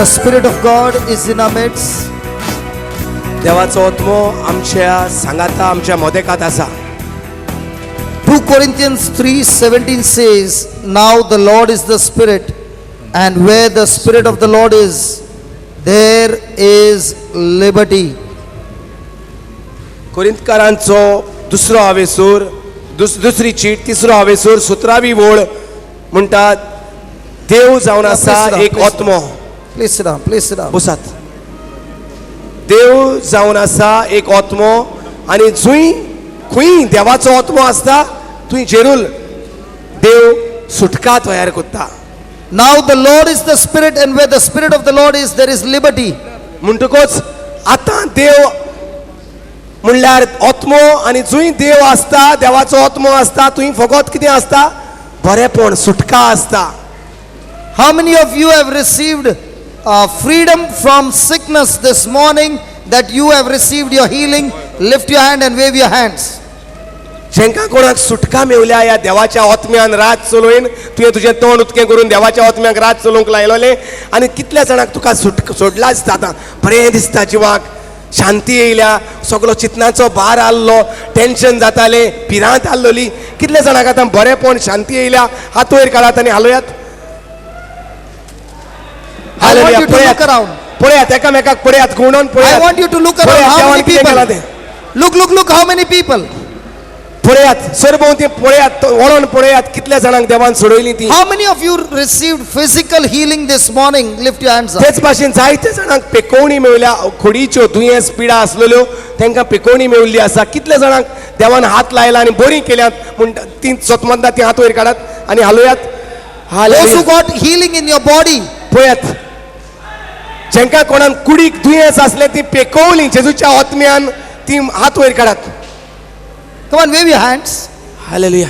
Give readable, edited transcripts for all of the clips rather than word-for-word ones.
The Spirit of God is in our midst. देवाचो आत्मो आमच्या सांगाता आमच्या मोदेकात आसा. 2 Corinthians 3:17 says, Now the Lord is the Spirit, and where the Spirit of the Lord is, there is liberty. कोरिंथकारांचो दुसरो हावेसूर दुसरी cheat तिसरो हावेसूर 17वी ओळ म्हणटात, देव जावन आसा एक आत्मो. Please sit down, please sit down. बसात. देव जावन आसा एक आत्मो आनी खंय देवाचो आत्मो आसता थंय जेरूल देव सुटका तयार करता. Now the Lord is the Spirit, and where the Spirit of the Lord is, there is liberty. म्हणटकच आतां देव म्हणल्यार आत्मो आनी जंय देव आसता, देवाचो आत्मो आसता, थंय फकत कितें आसता? बरेपण, सुटका आसता. How many of you have received freedom from sickness this morning, that you have received your healing? Lift your hand and wave your hands. जेंका कोणाक सुटका मेवल्या या देवाच्या आत्म्यान रात चलोवन तुवें तुजें तोंड उतकें करून देवाच्या आत्म्याक रात चलोवंक लायलोलें आनी कितल्या जाणांक तुका सोडला दिसता. आतां बरें दिसता जिवाक, शांती येयल्या, सगलो चिंतनाचो भार आसलो, टेन्शन जातालें, पिरांत आसलोली, कितल्या जाणांक आतां बरेंपण, शांती येयल्या. हात वयर काडात आनी हालोयात. I want you to look around. पळयात एकामेकाक पळयात, गुणोन I पळयात. want you to look around. How many people? Look, how many people? पळयात, सरभोंवती पळयात, वळोन पळयात, कितल्या जाणांक देवान सोडयलीं ती. How many of you received physical healing this morning? Lift your hands up. तेच भाशेन जायते जाणांक पेकोवणी मेवल्या, खोडीच्यो दुयेंस पिडा आसलेल्यो तांकां पेकोवणी मेवल्ली आसा. कितल्या जाणांक देवान हात लायला आनी बरी केल्यात म्हण ती स्वतमंदा ती हात वयर काडात आनी हालोयात. Those who got healing in your body. पळयात, जेंका कोणाक कुडीक दुयेंस आसले ती पेकोवली जेजूच्या आत्म्यान, ती हात वयर काडात. Come on, wave your hands. Hallelujah.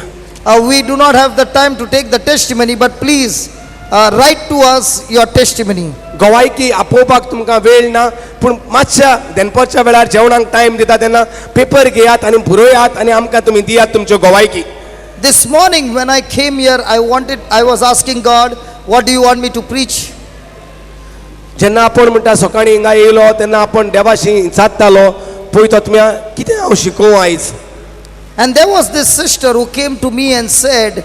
We do not have the time to take the testimony, but please write to us your testimony. गवायकी आपोवपाक तुमकां वेळ ना, पूण मातशा दनपारच्या वेळार जेवणाक टायम दिता तेन्ना पेपर घेयात आनी बरोयात आनी आमकां तुमी दियात तुमच्यो गवायकी. This morning when I came here, I was asking God, what do you want me to preach? जेन्ना आपण म्हणटा सकाळी हिंगा येयलो तेन्ना आपण देवाशी सादतालो, पळयत आत्म्या कितें हांव शिकोव आयज. And there was this sister who came to me and said,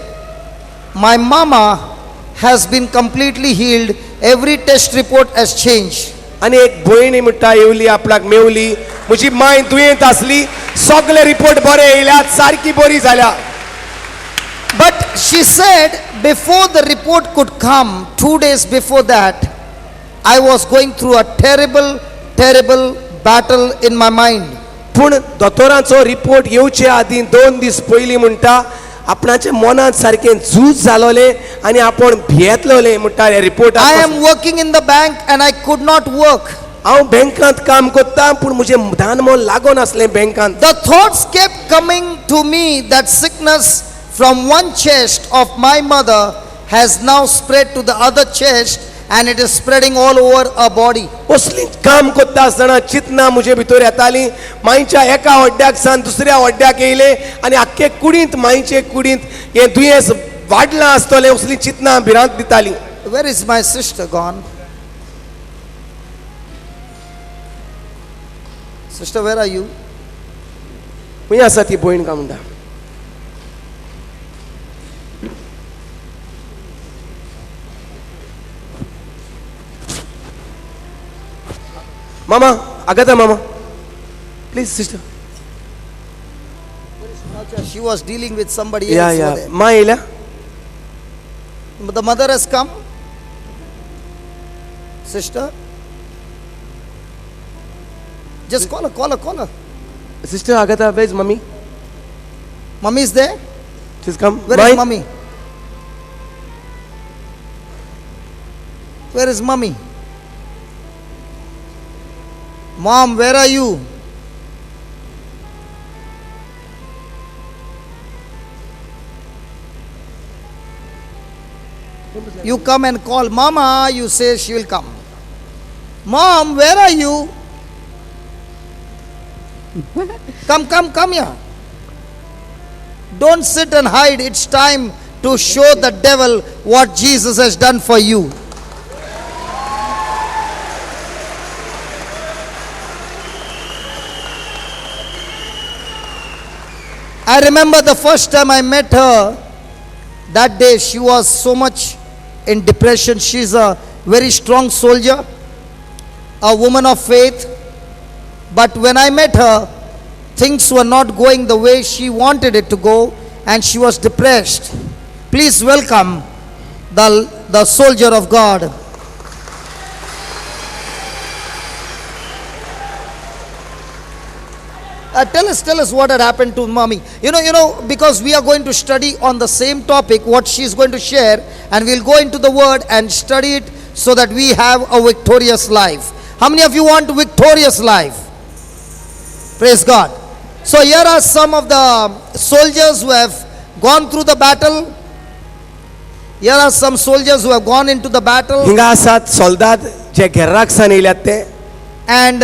my mama has been completely healed. Every test report has changed. आनी एक भयणी म्हणटा येवली, आपल्याक मेवली, म्हजी माय दुयेंत आसली, सगळे रिपोर्ट बरे येयल्यात, सारकी बरी जाल्या. But she said, before the report could come, 2 days before that, I was going through a terrible battle in my mind. पूण दोतोराचो रिपोर्ट येवचे आदीं 2 दीस पयलीं म्हणटा आपणाच्या मनांत सारकें झूज जालोलें आनी आपण भियेतलोले म्हणटा हे रिपोर्टाक. I am working in the bank and I could not work. हांव बँकांत काम करता पूण म्हजें धान मोल लागोन आसलें बँकांत. The thoughts kept coming to me that sickness from one chest of my mother has now spread to the other chest, and it is spreading all over our body. असली काम करता आसतना चिंतना म्हजे भितर येताली, मांयच्या एका हड्ड्याक सावन दुसऱ्या हड्ड्याक येयले आनी आख्खे कुडींत, मांयचे कुडींत हें दुयेंस वाडलां आसतलें, असली चिंतना भिरांत दिताली. Where is my sister gone? Sister, where are you? खंय आसा ती भयण काय म्हणटा. Mama, Agatha Mama, please sister. She was dealing with somebody else. Yeah. Ma येयल्या? The mother has come. Sister, just call her. Sister Agatha, where is mommy? Mommy is there? She's come. Where is mommy? Where is mommy? Mom, where are you? You come and call Mama, you say she will come. Mom, where are you? Come here. Don't sit and hide. It's time to show the devil what Jesus has done for you. I remember the first time I met her, that day she was so much in depression. She's a very strong soldier, a woman of faith. But when I met her, things were not going the way she wanted it to go, and she was depressed. Please welcome the soldier of God. Tell us what had happened to mommy. You know, because we are going to study on the same topic what she is going to share, and we'll go into the word and study it so that we have a victorious life. How many of you want a victorious life? Praise God. So here are some of the soldiers who have gone through the battle. Here are some soldiers who have gone into the battle. हिंगा आसात सोल्दाद जे घेर्राक सान येयल्यात ते. And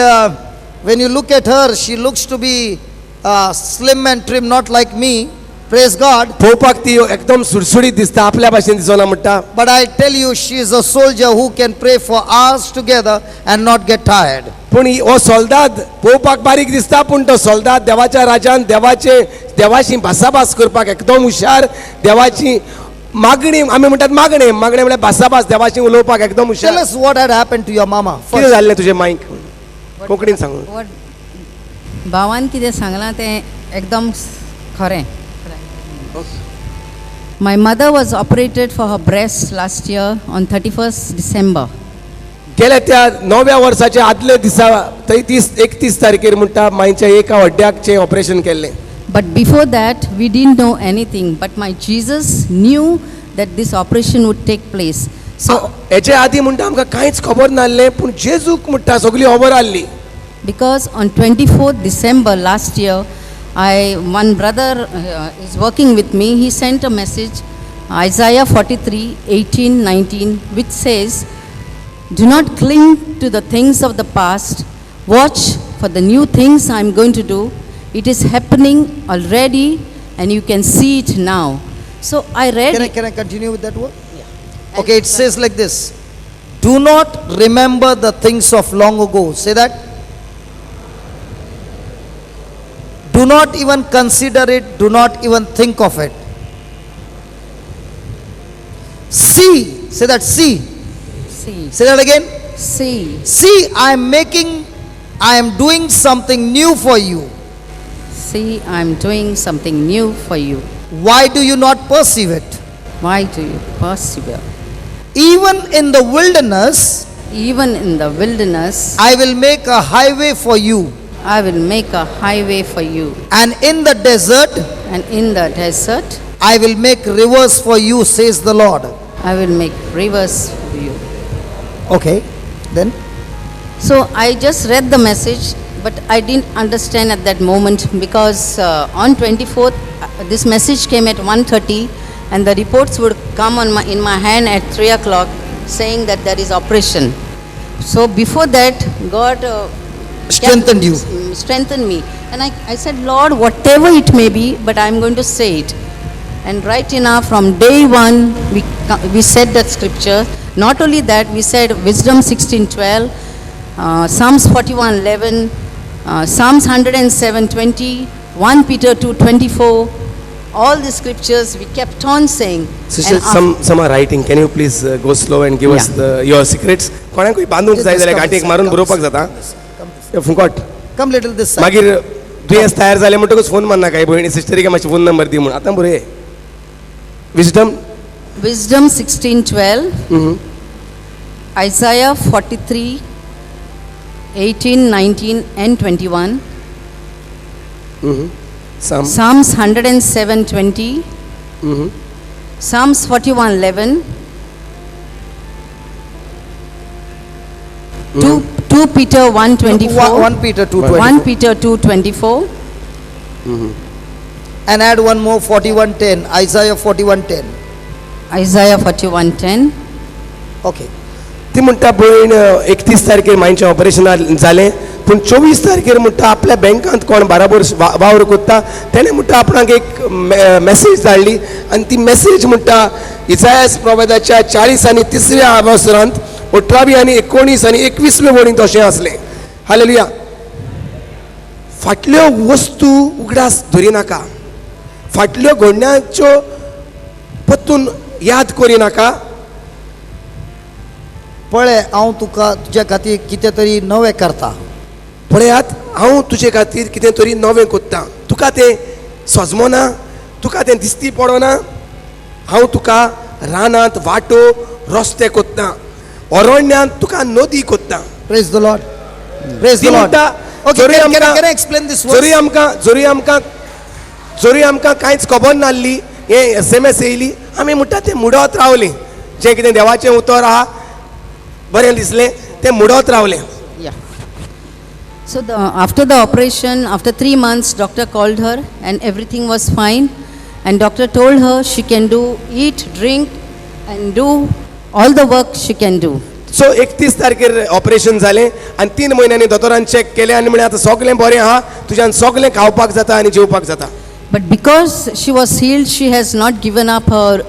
when you look at her, she looks to be slim and trim, not like me. Praise God. पळोवपाक ती एकदम सुडसुडीत दिसता, आपल्या भाशेन दिसना म्हणटा. But I tell you, she is a soldier who can pray for hours together and not get tired. पूण हो सोल्दाद पळोवपाक बारीक दिसता, पूण तो सोल्दाद देवाच्या राजान देवाची भासाभास करपाक एकदम हुशार. देवाची मागणी आमी म्हणटात मागणे म्हळ्यार भासाभास देवाची उलोवपाक एकदम Tell हुशार. us what had happened to your mama. कितें First. जाल्लें तुजें मांयक कोंकणीन सांग. भावान कितें सांगलां तें एकदम खरें. My mother was operated for her breast last year on 31st December. गेल्या त्या 9व्या वर्साच्या आदले दिसा 31 तारखेर म्हणटा मांयच्या एका हड्ड्याचें ऑपरेशन केल्लें. But before that, we didn't know anything. But my Jesus knew that this operation would take place. So, हेचे आदीं म्हणटा आमकां कांयच खबर नासलें, पूण जेजूक म्हणटा सगळी खबर आसली. because on 24th December last year, one brother is working with me. He sent a message, Isaiah 43:18-19, which says, "Do not cling to the things of the past. Watch for the new things I am going to do. It is happening already, and you can see it now." So I read. Can I continue with that word? Yeah. Okay, it says like this. Do not remember the things of long ago. Say that. Do not even consider it. Do not even think of it. See. Say that. See. See, Say that again. see, See, I am doing something new for you. see, I am doing something new for you. Why do you not perceive it? Why do you persevere? Even in the wilderness, Even in the wilderness, I will make a highway for you. I will make a highway for you. And in the desert, And in the desert, I will make rivers for you, says the Lord. I will make rivers for you. Okay, then. So I just read the message, but I didn't understand at that moment because on 24th, this message came at 1:30, and the reports would come in my hand at 3 o'clock saying that there is operation. So before that, God Strengthened you. Strengthened me. And I said, Lord, whatever it may be, but I'm going to say it. And right enough, from day one, we said that scripture. Not only that, we said Wisdom 16:12, Psalms 41:11, Psalms 107:20, 1 Peter 2:24. All the scriptures we kept on saying. Sister, And some are writing. Can you please go slow and give us your secrets? कोणाकूय बांदूंक जाय जाल्यार गांठीक मारून बरोवपाक जाता. फुकट. Come little this side. मागीर दुयेंस तयार जालें म्हणटकूच फोन मारना काय भयणी सिस्टरीक मातशें फोन नंबर दी म्हणून. आतां बरें. Wisdom. Wisdom 16:12, Isaiah 43:18, 19, and 21. Psalms 107:20, Psalms 41:11, 2 Peter 1:24, 1 Peter 2:24. 1 Peter 2:24, And add one more, 41:10, Isaiah 41:10. Isaiah 41:10. Okay. ती म्हणटा भयण 31 तारखेर मांयचें ऑपरेशन जालें, पूण 24 तारखेर म्हणटा आपल्या बँकांत कोण बराबर वावर कोत्ता तेणें म्हणटा आपणाक एक मॅसेज धाडली, आनी ती मॅसेज म्हणटा इसायास प्रवादाच्या 40 आनी 3व्या अवसरांत 18 आनी 19 आनी 21 वळींत अशें आसलें. हालेलुया. फाटल्यो वस्तू उगडास धरी नाका. फाटल्यो घडण्याच्यो पत्तून याद करी नाका. पळय हांव तुका तुज्या खातीर कितें तरी नवें करता. पळयात हांव तुजे खातीर कितें तरी नवें कोत्ता. तुका तें सजमोना, तुका तें दिसती पडना. हांव तुका रानांत वाटो रस्ते कोत्ता, अरण्यांत तुका नदी कोत्ता. Praise the Lord. Praise ती the Lord. म्हणटा, Okay, जरी can आमकां I explain this zari verse? आमकां कांयच खबर नासली, हे SMS येयली, आमी म्हणटा तें मुडत रावलीं. जें कितें देवाचें उतर आहा बरें दिसलें तें मुडत रावलें. Yeah. So after the operation, after 3 months, doctor called her and everything was fine. And doctor told her she can do, eat, drink and do all the work she can do. सो 31 तारखेर operation जालें आनी 3 म्हयन्यांनी दोतोरान check केलें आनी म्हळें आतां सगळें बरें आहा, तुज्यान सगळें खावपाक जाता आनी जेवपाक जाता. But because she was healed, she has not given up her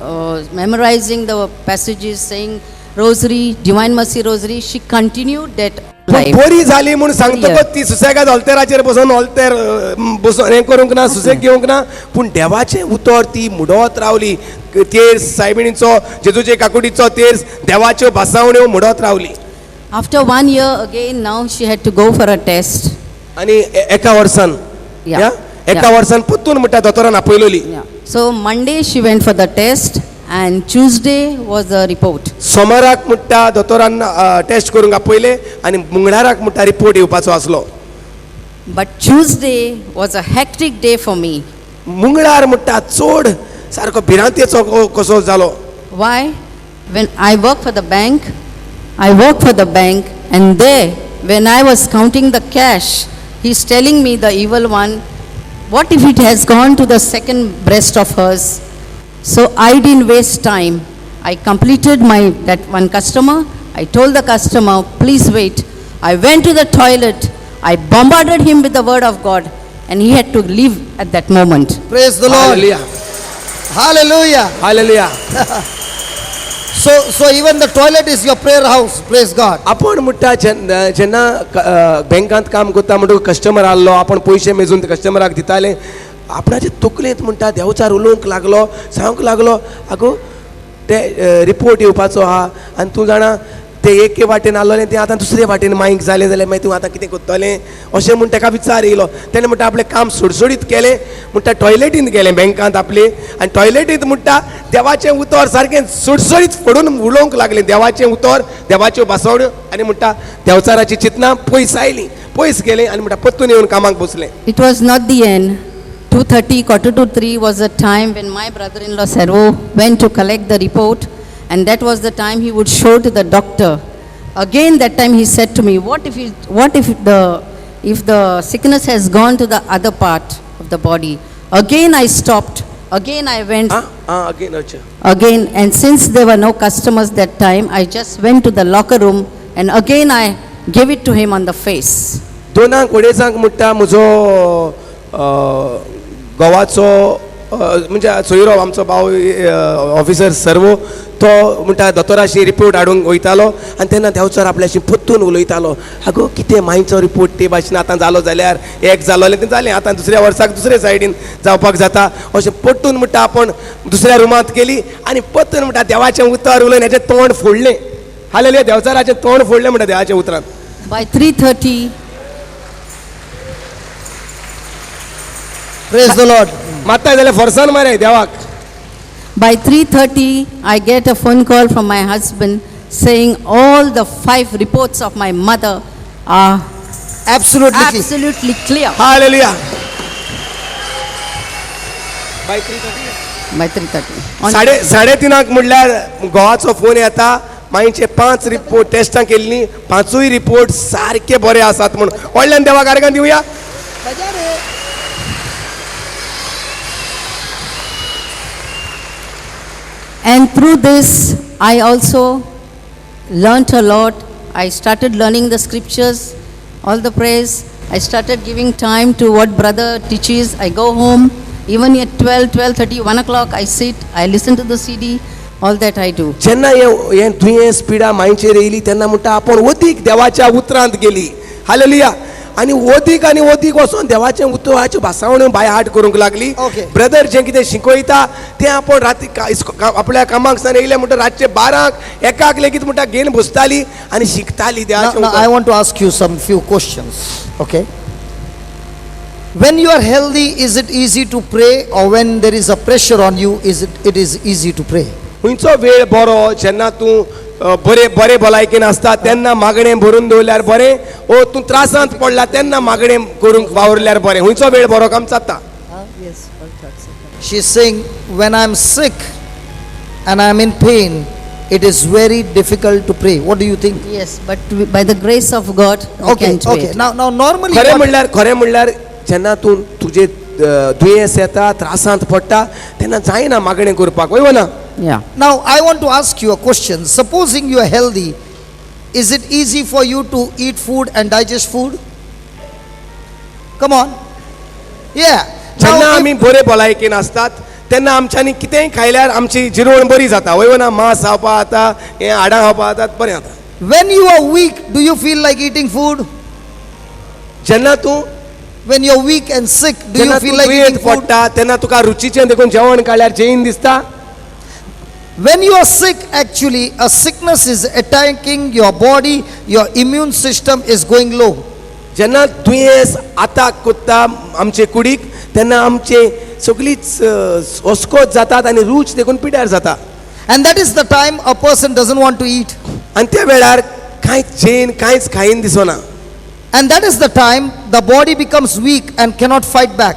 memorizing the passages, saying rosary, divine mercy rosary. She continued that पूण life. बरी जाली म्हूण सांगतकच ती सुसेगाद ऑल्तेराचेर बसून ऑल्तेर बसून हें करूंक ना, सुसेग घेवंक ना. पूण देवाचें उतर ती मुडत रावली. तेर्स सायबिणीचो, जेजूचे काकुडीचो तेर्स, देवाच्यो भासावण्यो मुडत रावली. After 1 year again, now she had to go for a test. आनी एका वर्सान Yeah. या एका वर्सान परतून म्हणटा दोतोरान आपयलोली. Yeah. So Monday she went for the test and Tuesday was the report. सोमाराक म्हणटा दोतोरान टेस्ट करूंक आपयले आनी मंगळाराक म्हणटा रिपोर्ट येवपाचो आसलो. But Tuesday was a hectic day for me. मंगळार म्हणटा चड सारको भिरांतेचो कसो जालो. Why? When I work for the bank, and there, when I was counting the cash, he's telling me, the evil one, what if it has gone to the second breast of hers? So I didn't waste time. I completed that one customer. I told the customer, please wait. I went to the toilet. I bombarded him with the word of God, and he had to leave at that moment. Praise the Lord. Hallelujah Hallelujah. Hallelujah. So even the toilet is your prayer house. Praise God. आपण म्हणटा जेन्ना बँकांत काम करता म्हणटकूच customer आसलो, आपण पयशे मेजून त्या कस्टमराक दिताले, आपणाचे तकलेंत म्हणटा देवचार उलोवंक लागलो, सांगूंक लागलो, आगो ते रिपोर्ट येवपाचो आहा आनी तूं जाणा ते एके वाटेन आसलोलें तें आतां दुसरे वाटेन मायक जालें जाल्यार मागीर तूं आतां कितें करतलें अशें म्हूण ताका विचार येयलो. तेणें म्हणटा आपलें काम सुडसुडीत केलें, म्हणटा टॉयलेटींत गेलें बँकांत आपले आनी टॉयलेटींत म्हणटा देवाचें उतर सारकें सुडसुडीत फोडून उलोवंक लागलें, देवाचें उतर, देवाच्यो भासावण्यो, आनी म्हणटा देवचाराची चिंतना पयस आयलीं, पयस गेलें आनी म्हणटा परतून येवन कामाक बसलें. It was not the end. 2:30, 2:45 was the time when my brother-in-law Servo went to collect the report, and that was the time he would show to the doctor. Again that time he said to me, what if the sickness has gone to the other part of the body? Again I stopped. Again I went. Again, and since there were no customers that time, I just went to the locker room and again I gave it to him on the face. दोनांक वडेजांक म्हणटा म्हजो गोवाचो म्हणजे सोयरो आमचो भाव officer servo तो म्हणटा दोतोराशी report हाडूंक वयतालो आनी तेन्ना देंवचार आपल्याशी पत्तून उलयतालो, आगो कितें मायचो रिपोर्ट ते भाशेन आतां जालो जाल्यार एक जालोलें तें जालें, आतां दुसऱ्या वर्साक दुसरे सायडीन जावपाक जाता अशें पट्टून म्हणटा आपण दुसऱ्या रुमांत गेली आनी पत्तून म्हणटा देवाचें उतर उलयन हेचें तोंड फोडलें. हालेलुया, देवचाराचें तोंड फोडलें म्हणटा देवाच्या उतरान. By 3:30, Praise the Lord. मात्ताय जाल्यार फॉर्सान मारे देवाक. by 3:30, I get a phone call from my husband saying all the 5 reports of my mother are Absolutely. absolutely clear. Hallelujah. By 3:30. साडे तिनाक म्हणल्यार घोवाचो फोन येता, मागीरचे 5 रिपोर्ट टेस्टां केल्लीं, 5य रिपोर्ट सारके बरे आसात म्हूण. व्हडल्यान देवाक आर्गां Divya. And through this, I also learnt a lot. I started learning the scriptures, all the prayers. I started giving time to what brother teaches. I go home, even at 12, 12:30, 1 o'clock, I sit, I listen to the CD, all that I do. जेन्ना हे दुयेंस पिडा मायचेर येयली तेन्ना म्हणटा आपण वतीक देवाच्या उतरांत गेली. Hallelujah. आनी ओदीक वचून देवाचें उतराची भासावण बाय हाट करूंक लागली. Okay. ब्रदर जें कितें शिकयता तें आपण राती आपल्या कामाक सावन येयले म्हणटा रातचे 12 एकाक लेगीत म्हणटा घेवन बसताली आनी शिकताली Now, देवाचें now I उतर. want to ask you some few questions. Okay. When you are healthy, is it easy to pray, or when there is a pressure on you, it is easy to pray? खंयचो वेळ बरो जेन्ना तूं बरे भलायकेन आसता तेन्ना मागणें भरून दवरल्यार बरें, ओ तूं त्रासांत पडला तेन्ना मागणें करूंक वावरल्यार बरें. खंयचो वेळ बरो काम जाता. Yes, all thoughts. She is saying, when I am sick and I am in pain, it is very difficult to pray. What do you think? Yes, but by the grace of God, we Okay, can okay. pray. Now normally, खरें what- म्हणल्यार जेन्ना तूं तुजें दुयेंस येता त्रासांत पडटा तेन्ना जायना मागणें करपाक, वय ना. Yeah. now I want to ask you a question. Supposing you are healthy, is it easy for you to eat food and digest food? Come on. Yeah. जेन्ना Now, आमी बरे भलायकेन आसतात तेन्ना आमच्यांनी कितेंय खायल्यार आमची जिरवण बरी जाता, वय ना. मांस खावपा जाता, हें हाडां खावपा जातात, बरें जाता. when you are weak, do you feel like eating food? जेन्ना तूं When you are weak and sick, do जेन्ना you तूं feel like दुयेंत eating food? पडटा तेन्ना तुका रुचीचें देखून जेवण काडल्यार जेयन दिसता. When you are sick, actually, a sickness is attacking your body, your immune system is going low. जेन्ना दुयेंस आताक कोत्ता आमचे कुडीक तेन्ना आमचे सगळीच ओस्कोत जातात आनी रूच देखून पिड्यार जाता. And that is the time a person doesn't want to eat. आनी त्या वेळार कांयच जेन कांयच खायन दिसना. And that is the time the body becomes weak and cannot fight back.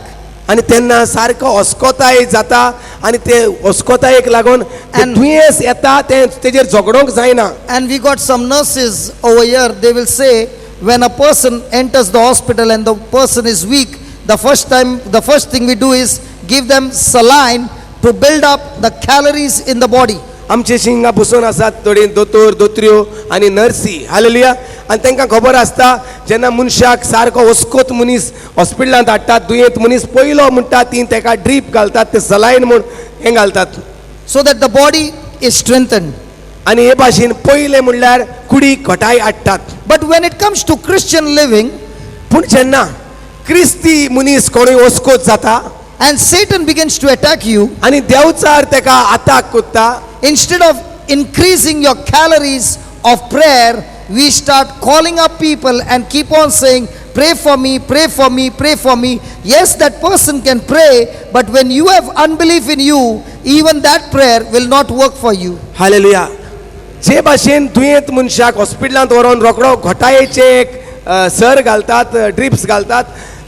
आनी तेन्ना सारको ओस्कोताय जाता आनी ते ओस्कोतायेक लागून तें And- दुयेंस येता तेजेर झगडोंक जायना. And we got some nurses over here, they will say, when a person enters the hospital and the person is weak, the first thing we do is give them saline to build up the calories in the body. आमचे शिंगा बसून आसात थोडी दोतोर दोतऱ्यो आनी नर्सी, hallelujah. आनी तांकां खबर आसता जेन्ना मनशाक सारको ओस्कोत मनीस हॉस्पिटलांत हाडटात, दुयेंत मनीस पयलो म्हणटा ती ताका ड्रीप घालतात, ते सलायन म्हूण हें घालतात. So that the body is strengthened. आनी हे भाशेन पयले म्हणल्यार कुडी घटाय हाडटात. But when it comes to Christian living, पूण जेन्ना क्रिस्ती मनीस कोणूय ओस्कोत जाता and Satan begins to attack you, आनी देवचार ताका आताक कोत्ता, instead of increasing your calories of prayer, we start calling up people and keep on saying, pray for me, pray for me, pray for me. Yes, that person can pray, but when you have unbelief in you, even that prayer will not work for you. Hallelujah. जे भाशेन दुयेंत मनशाक हॉस्पिटलांत व्हरोन रोखडो घोटायेचे एक sir घालतात, drips घालतात,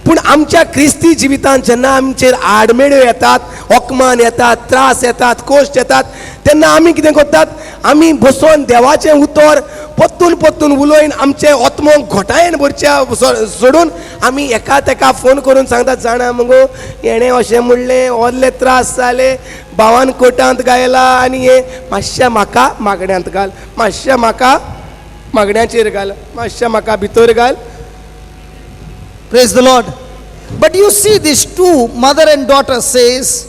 पूण आमच्या क्रिस्ती जिवितांत जेन्ना आमचेर आडमेळ्यो येतात, ओकमान येतात, त्रास येतात, कोश्ट येतात, तेन्ना आमी कितें करतात, आमी बसून देवाचें उतर पत्तून उलोवन आमचे ओतमोंक घोटायेन भरच्या सोडून आमी एका तेका फोन करून सांगतात, जाणा मगो हेणें अशें म्हणलें, ओर्ले त्रास जाले, भावान कोटांत गायला आनी हे मातशें म्हाका मागण्यांत घाल, मातशें म्हाका मागण्याचेर घाल, मातशें म्हाका भितर घाल. Praise the Lord. But you see, these two, mother and daughter, says,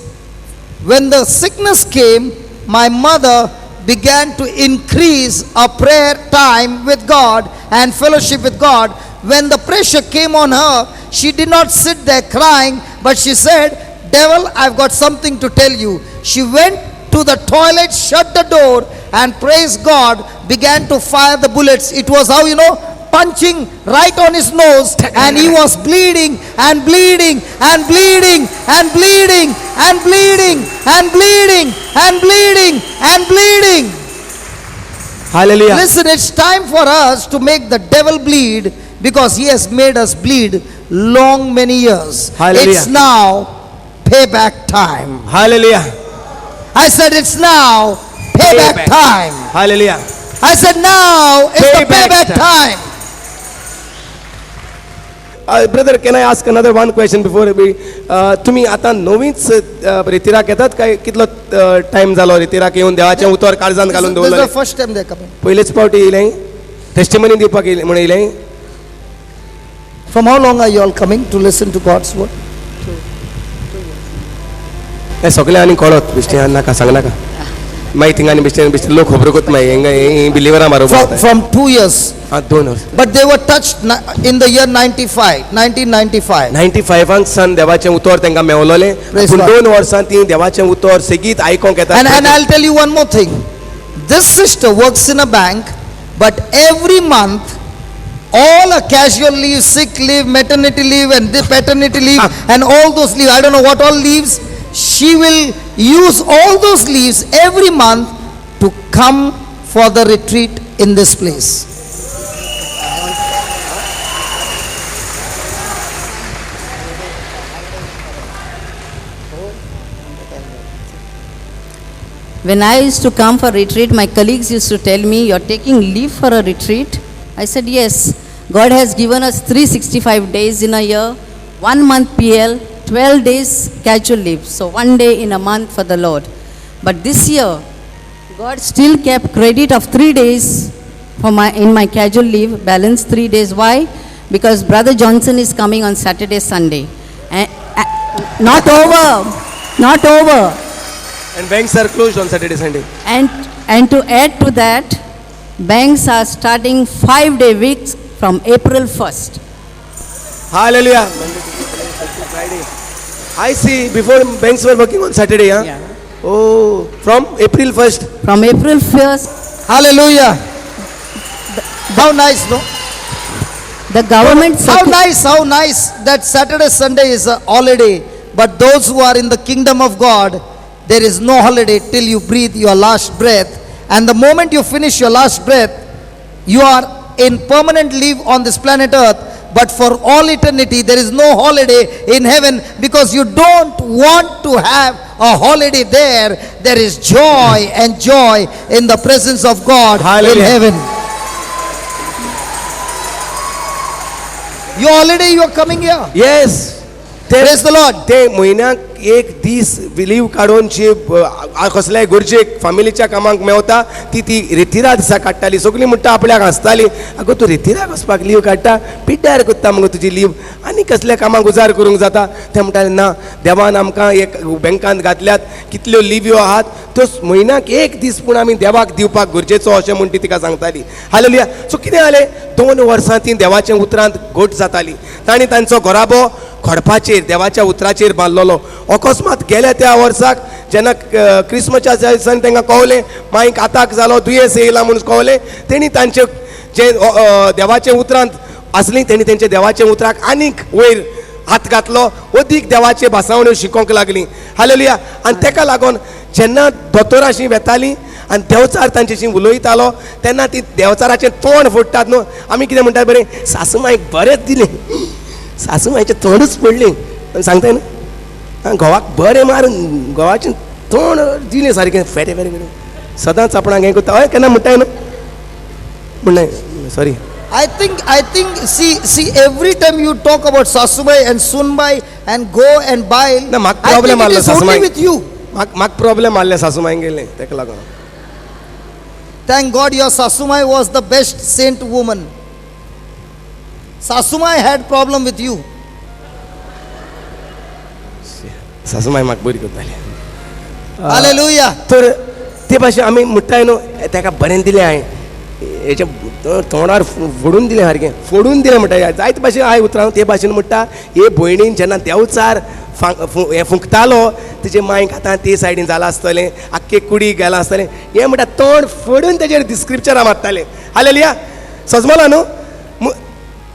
when the sickness came, my mother began to increase a prayer time with God and fellowship with God. When the pressure came on her, she did not sit there crying, but she said, devil, I've got something to tell you. She went to the toilet, shut the door, and praise God, began to fire the bullets. It was how, punching right on his nose, and he was bleeding and bleeding and bleeding and bleeding and bleeding and bleeding and bleeding and bleeding. Hallelujah. Listen, it's time for us to make the devil bleed, because he has made us bleed long many years. Hallelujah. It's now payback time. Hallelujah. I said it's now payback time. Hallelujah. I said now is the Payback payback time. Brother, can I ask another one question before we तुम्ही आता नवीच रितिराक येतात काय कितलो time जालो रितिराक येऊन देवाचें उतर काळजांत घालून This is दवरलें? the first time they're coming. पयलेच फावटी येयलें, टेस्टिमनी दिवपाक म्हण येयलें. From how long are you all coming to listen to God's word? हें सगळें आनी कळत बेश्टें नाका सांगनाका. मागीर थिंगांनी बिश्टें लोक खबर कोत मागीर बिलिवरां मारोब from 2 years. 2 वर्स But they were touched in the year 1995. 95 सन देवाचें उतर तांकां मेवलोलें Praise पूण God. 2 वर्सां ती देवाचें उतर सेगीत आयकोंक येता And I'll tell you one more thing. This sister works in a bank, but every month, all her casual leave, sick leave, maternity leave, and the paternity leave, and all those leave, I don't know what all leaves, she will use all those leaves every month to come for the retreat in this place. When I used to come for retreat, my colleagues used to tell me, "You're taking leave for a retreat?" I said, "Yes. God has given us 365 days in a year, 1 month PL, 12 days casual leave. So 1 day in a month for the Lord." But this year, God still kept credit of 3 days in my casual leave, balance 3 days. Why? Because Brother Johnson is coming on Saturday, Sunday. And, not over, not over. and banks are closed on Saturday Sunday. And to add to that, banks are starting 5-day weeks from April 1st. Hallelujah. Friday. I see before banks were working on Saturday, huh? Yeah. Oh, from April 1st. From April 1st, Hallelujah. How nice, no? the government How nice that Saturday, Sunday is a holiday. But those who are in the kingdom of God, there is no holiday till you breathe your last breath. And the moment you finish your last breath, you are in permanent leave on this planet earth. But for all eternity, there is no holiday in heaven, because you don't want to have a holiday there. There is joy and joy in the presence of God in Hallelujah. heaven. Your holiday, you are coming here. Yes. Praise the Lord. ते म्हयन्याक एक दीस leave काडून जी कसल्याय गरजेक फामिलीच्या कामाक मेवता ती रितीरा दिसा काडटाली सगळीं म्हणटा आपल्याक हांसताली, आगो तूं रितीराक वचपाक लीव काडटा, पिड्ड्यार कोत्ता मगो तुजी लीव, आनी कसल्या कामाक उजार करूंक जाता. ते म्हणटाले ना, देवान आमकां एक बँकांत घातल्यात, कितल्यो लिव्यो आहात त्यो म्हयन्याक एक दीस पूण आमी देवाक दिवपाक गरजेचो अशें म्हूण ती तिका सांगताली. हालेलुया. सो कितें जालें, 2 वर्सां ती देवाच्या उतरांत घोट जाताली. तांणी तांचो घोराबो खडपाचेर देवाच्या उतराचेर बांदलोलो. अकस्मात गेल्या त्या वर्साक जेन्ना क्रिस्मसाच्या दिसांनी तांकां कळलें मांयक आताक जालो, दुयेंस येयला म्हणून कळलें, तेणी तांचे जे देवाच्या उतरांत आसलीं तेणी तेंच्या देवाच्या उतराक आनीक वयर हात घातलो, अदीक देवाचे भासावण्यो शिकोवंक लागलीं. हालेलुया. आनी तेका लागून जेन्ना दोतोरांशी वेतालीं आनी देवचार तांचेशी उलयतालो तेन्ना ती देवचाराचें तोंड फोडटात न्हू. आमी कितें म्हणटात बरें, सासूमांयक बरेंच दिलें, सासूमांयचें तोंडूच पडलें सांगताय ना, घोवाक बरें मार, घोवाचें तोंड दिलें सारकें फेरे फेरे फेरे, सदांच आपणाक हें करता. हय केन्ना म्हणटाय न्हू, म्हणनाय sorry. I think, see, every time you talk about Sasubai and Sunbai and go and buy, ना म्हाका I प्रॉब्लेम think it आसलो is only सासूमांयक, with you. म्हाका प्रॉब्लेम आसलें सासूमांयक गेलें तेका लागून. Thank God your Sasumai was the best saint woman. Sasumai had problem with you. सासूमांय म्हाका बरी करताली. Hallelujah. तर ते भाशेन आमी म्हणटाय न्हू, तेका बरें दिलें हांवें, हेच्या तोंडार फोडून दिलें सारकें, फोडून दिलें म्हणटा जायते भाशेन हांवें उतरां ते भाशेन म्हणटा. हे भयणीन जेन्ना देवचार हें फुंकतालो तुजे मांयक आतां ते सायडीन जालां आसतलें, आख्खे कुडीक गेलां आसतलें, हें म्हणटा तोंड फोडून तेजेर स्क्रिप्चरां मारताले. हालेलुया. सजमला न्हू,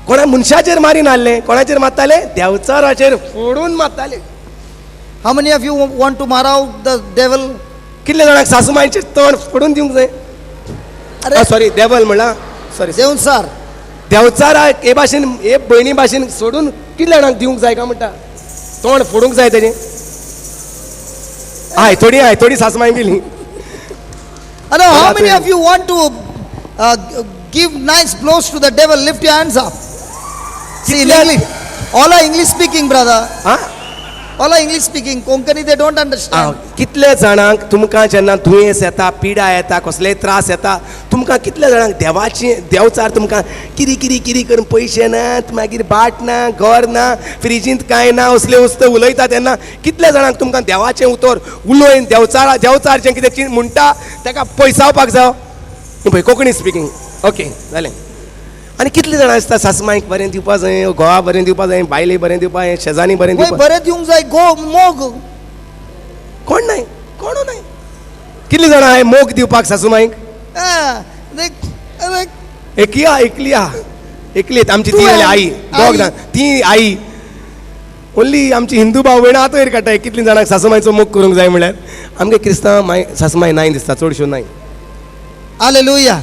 कोणा मनशाचेर मारीन हाडलें, कोणाचेर मारताले, देवचाराचेर फोडून मारताले. How many of you want to mar out the devil? कितले जाणांक सासूमांयचेर तोंड फोडून दिवंक जाय. सॉरी देवल म्हणला, सॉरी देऊन सर. देवचाराक हे भाशेन हे भयणी भाशेन सोडून कितले जाणांक दिवंक जाय काय म्हणटा, तोंड फोडूंक जाय तेजें. हाय थोडी सासूमांय गेली. I know how many of you want to give nice blows to the devil? Lift your hands up. See, in English, all are English speaking, brother. हां All are English speaking. Konkani they don't understand. कितले जाणांक तुमकां जेन्ना दुयेंस येता, पिडा येता, कसलेय त्रास येता, तुमकां कितल्या जाणांक देवचार तुमकां किरी करून पयशे नात, मागीर बाट ना, घर ना, फ्रिजींत कांय ना, असले वस्त उलयता तेन्ना कितल्या जाणांक तुमकां देवाचें उतर उलोवन देवचार जें कितें म्हणटा ताका पयसावपाक जाय. पळय कोंकणी स्पिकींग ओके जालें. आनी कितले जाणां आसता सासमायक बरें दिवपा जाय, घोवा बरें दिवपा जाय, बायले बरें दिवपा जाय, शेजानी बरें वय दिवपा बरें दिवंक जाय गो मोग. कोण नाही कोणू नाही. कितली जाणां हाय मोग दिवपाक सासूमाईक? आ, देख- एकली आहेत आमची तू ती आई. आई दोग जाण ती आई ओन्ली आमची हिंदू भाव भयणां आतां वयर काडटाय कितली जाणांक सासूमाईचो मोग करूंक जाय म्हळ्यार. आमगे क्रिस्तांव सासूमाई नाही दिसता चडश्यो नाही. हालेलुया.